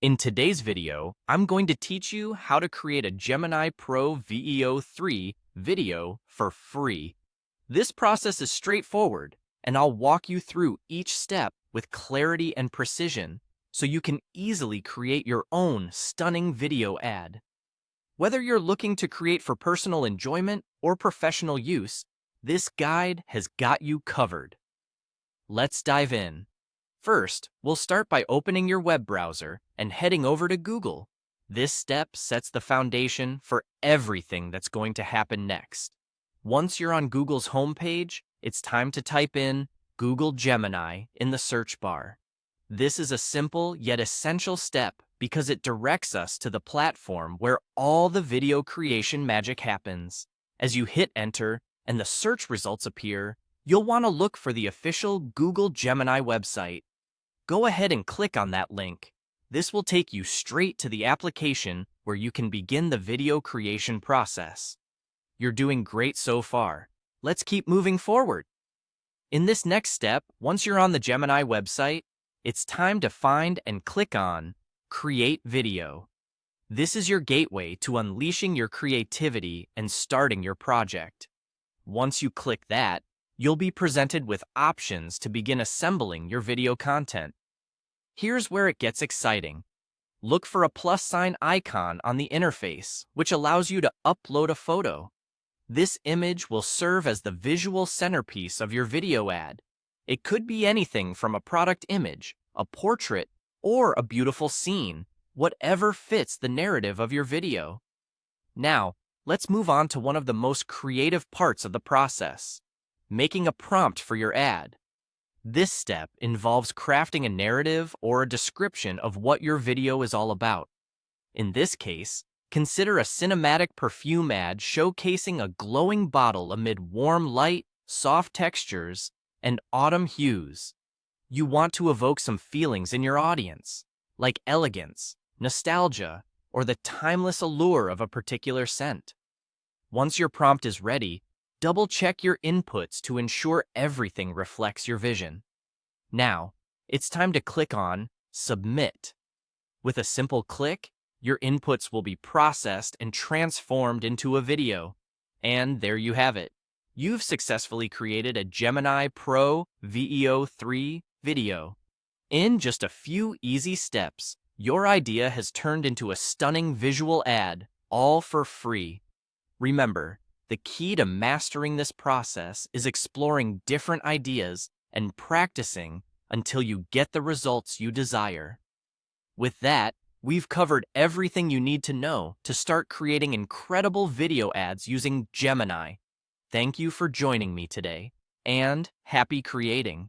In today's video, I'm going to teach you how to create a Gemini Pro VEO 3 video for free. This process is straightforward, and I'll walk you through each step with clarity and precision so you can easily create your own stunning video ad. Whether you're looking to create for personal enjoyment or professional use, this guide has got you covered. Let's dive in. First, we'll start by opening your web browser and heading over to Google. This step sets the foundation for everything that's going to happen next. Once you're on Google's homepage, it's time to type in Google Gemini in the search bar. This is a simple yet essential step because it directs us to the platform where all the video creation magic happens. As you hit enter and the search results appear, you'll want to look for the official Google Gemini website. Go ahead and click on that link. This will take you straight to the application where you can begin the video creation process. You're doing great so far. Let's keep moving forward. In this next step, once you're on the Gemini website, it's time to find and click on Create Video. This is your gateway to unleashing your creativity and starting your project. Once you click that, you'll be presented with options to begin assembling your video content. Here's where it gets exciting. Look for a plus sign icon on the interface, which allows you to upload a photo. This image will serve as the visual centerpiece of your video ad. It could be anything from a product image, a portrait, or a beautiful scene, whatever fits the narrative of your video. Now, let's move on to one of the most creative parts of the process: making a prompt for your ad. This step involves crafting a narrative or a description of what your video is all about. In this case, consider a cinematic perfume ad showcasing a glowing bottle amid warm light, soft textures, and autumn hues. You want to evoke some feelings in your audience, like elegance, nostalgia, or the timeless allure of a particular scent. Once your prompt is ready, double-check your inputs to ensure everything reflects your vision. Now, it's time to click on Submit. With a simple click, your inputs will be processed and transformed into a video. And there you have it. You've successfully created a Gemini Pro VEO 3 video. In just a few easy steps, your idea has turned into a stunning visual ad, all for free. Remember, the key to mastering this process is exploring different ideas and practicing until you get the results you desire. With that, we've covered everything you need to know to start creating incredible video ads using Gemini. Thank you for joining me today, and happy creating!